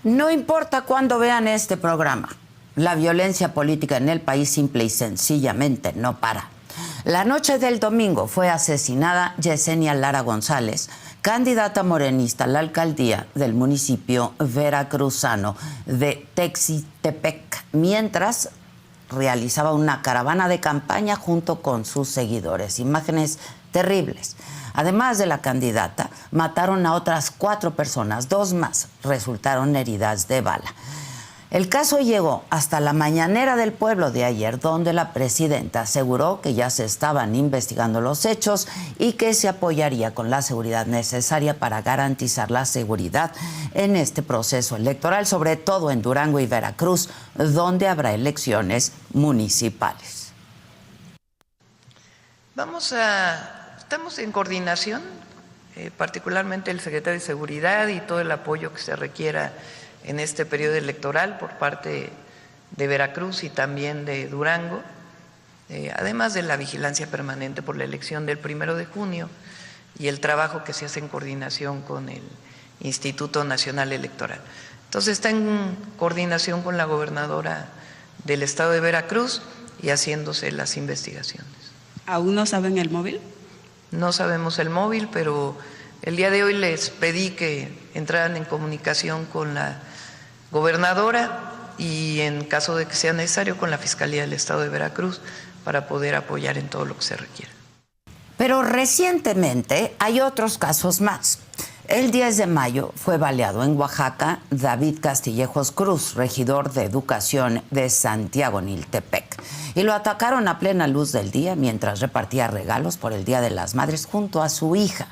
No importa cuándo vean este programa, la violencia política en el país simple y sencillamente no para. La noche del domingo fue asesinada Yesenia Lara González, candidata morenista a la alcaldía del municipio veracruzano de Texitepec, mientras realizaba una caravana de campaña junto con sus seguidores. Imágenes terribles. Además de la candidata, mataron a otras 4 personas, 2 más resultaron heridas de bala. El caso llegó hasta la mañanera del pueblo de ayer, donde la presidenta aseguró que ya se estaban investigando los hechos y que se apoyaría con la seguridad necesaria para garantizar la seguridad en este proceso electoral, sobre todo en Durango y Veracruz, donde habrá elecciones municipales. Estamos en coordinación, particularmente el secretario de Seguridad y todo el apoyo que se requiera en este periodo electoral por parte de Veracruz y también de Durango, además de la vigilancia permanente por la elección del 1 de junio y el trabajo que se hace en coordinación con el Instituto Nacional Electoral. Entonces está en coordinación con la gobernadora del estado de Veracruz y haciéndose las investigaciones. ¿Aún no saben el móvil? No sabemos el móvil, pero el día de hoy les pedí que entraran en comunicación con la gobernadora y en caso de que sea necesario con la Fiscalía del Estado de Veracruz para poder apoyar en todo lo que se requiera. Pero recientemente hay otros casos más. El 10 de mayo fue baleado en Oaxaca David Castillejos Cruz, regidor de Educación de Santiago Niltepec. Y lo atacaron a plena luz del día mientras repartía regalos por el Día de las Madres junto a su hija.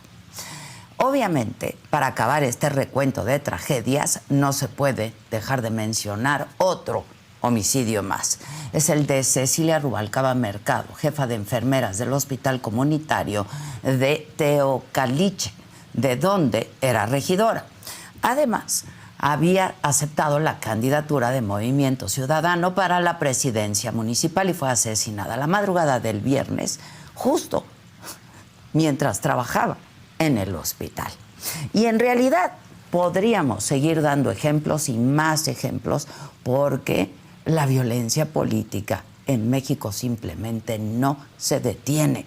Obviamente, para acabar este recuento de tragedias, no se puede dejar de mencionar otro homicidio más. Es el de Cecilia Rubalcaba Mercado, jefa de enfermeras del Hospital Comunitario de Teocaliche, de donde era regidora. Además, había aceptado la candidatura de Movimiento Ciudadano para la presidencia municipal y fue asesinada la madrugada del viernes, justo mientras trabajaba en el hospital. Y en realidad podríamos seguir dando ejemplos y más ejemplos porque la violencia política en México simplemente no se detiene.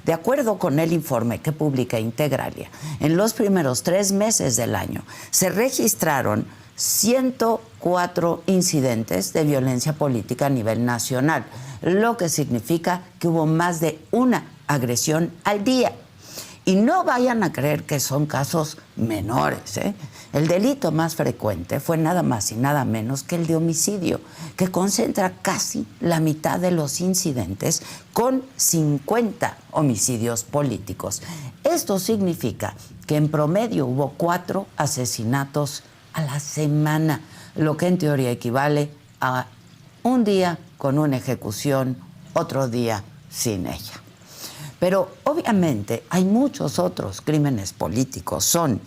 De acuerdo con el informe que publica Integralia, en los primeros 3 meses del año se registraron 104 incidentes de violencia política a nivel nacional, lo que significa que hubo más de una agresión al día. Y no vayan a creer que son casos menores, ¿eh? El delito más frecuente fue nada más y nada menos que el de homicidio, que concentra casi la mitad de los incidentes con 50 homicidios políticos. Esto significa que en promedio hubo 4 asesinatos a la semana, lo que en teoría equivale a un día con una ejecución, otro día sin ella. Pero obviamente hay muchos otros crímenes políticos. Son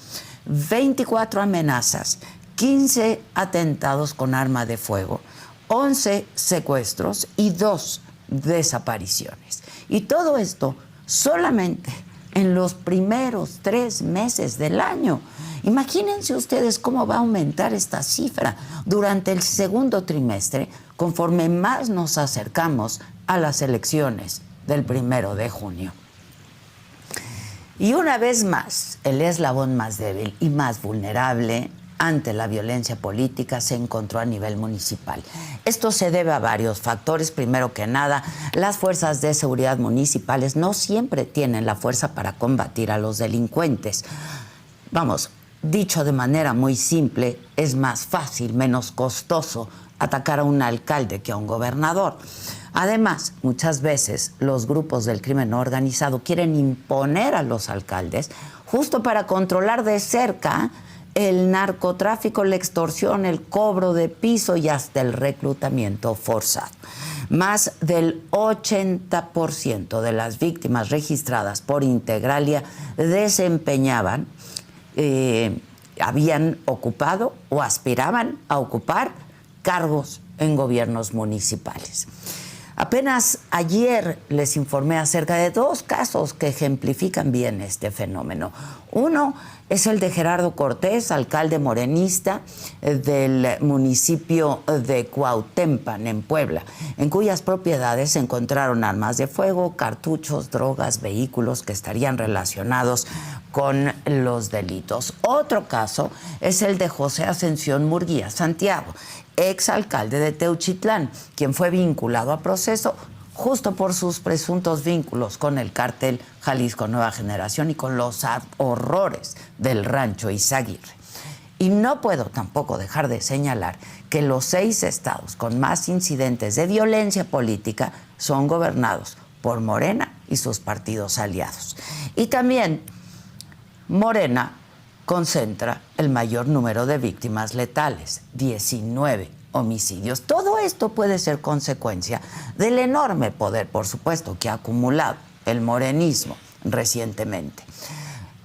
24 amenazas, 15 atentados con arma de fuego, 11 secuestros y 2 desapariciones. Y todo esto solamente en los primeros 3 meses del año. Imagínense ustedes cómo va a aumentar esta cifra durante el segundo trimestre conforme más nos acercamos a las elecciones del 1 de junio. Y una vez más, el eslabón más débil y más vulnerable ante la violencia política se encontró a nivel municipal. Esto se debe a varios factores. Primero que nada, las fuerzas de seguridad municipales no siempre tienen la fuerza para combatir a los delincuentes. Vamos, dicho de manera muy simple, es más fácil, menos costoso atacar a un alcalde que a un gobernador. Además, muchas veces los grupos del crimen organizado quieren imponer a los alcaldes justo para controlar de cerca el narcotráfico, la extorsión, el cobro de piso y hasta el reclutamiento forzado. Más del 80% de las víctimas registradas por Integralia desempeñaban, habían ocupado o aspiraban a ocupar cargos en gobiernos municipales. Apenas ayer les informé acerca de 2 casos que ejemplifican bien este fenómeno. Uno es el de Gerardo Cortés, alcalde morenista del municipio de Cuautempan, en Puebla, en cuyas propiedades se encontraron armas de fuego, cartuchos, drogas, vehículos que estarían relacionados con los delitos. Otro caso es el de José Ascensión Murguía Santiago, exalcalde de Teuchitlán, quien fue vinculado a proceso justo por sus presuntos vínculos con el cártel Jalisco Nueva Generación y con los horrores del Rancho Izaguirre. Y no puedo tampoco dejar de señalar que los 6 estados con más incidentes de violencia política son gobernados por Morena y sus partidos aliados. Y también Morena concentra el mayor número de víctimas letales, 19 homicidios. Todo esto puede ser consecuencia del enorme poder, por supuesto, que ha acumulado el morenismo recientemente.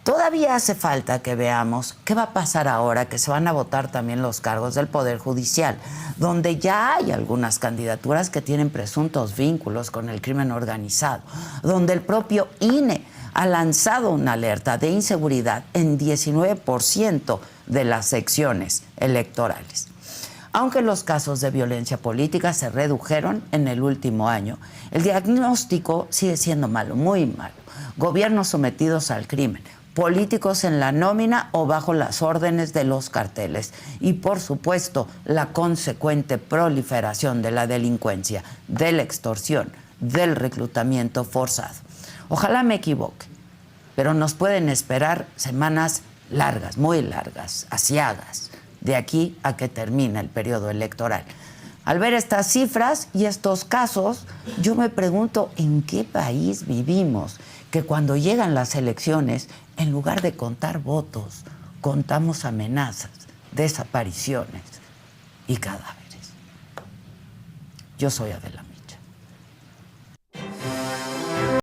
Todavía hace falta que veamos qué va a pasar ahora que se van a votar también los cargos del Poder Judicial, donde ya hay algunas candidaturas que tienen presuntos vínculos con el crimen organizado, donde el propio INE ha lanzado una alerta de inseguridad en 19% de las secciones electorales. Aunque los casos de violencia política se redujeron en el último año, el diagnóstico sigue siendo malo, muy malo. Gobiernos sometidos al crimen, políticos en la nómina o bajo las órdenes de los carteles y, por supuesto, la consecuente proliferación de la delincuencia, de la extorsión, del reclutamiento forzado. Ojalá me equivoque, pero nos pueden esperar semanas largas, muy largas, aciagas, de aquí a que termine el periodo electoral. Al ver estas cifras y estos casos, yo me pregunto en qué país vivimos, que cuando llegan las elecciones, en lugar de contar votos, contamos amenazas, desapariciones y cadáveres. Yo soy Adela.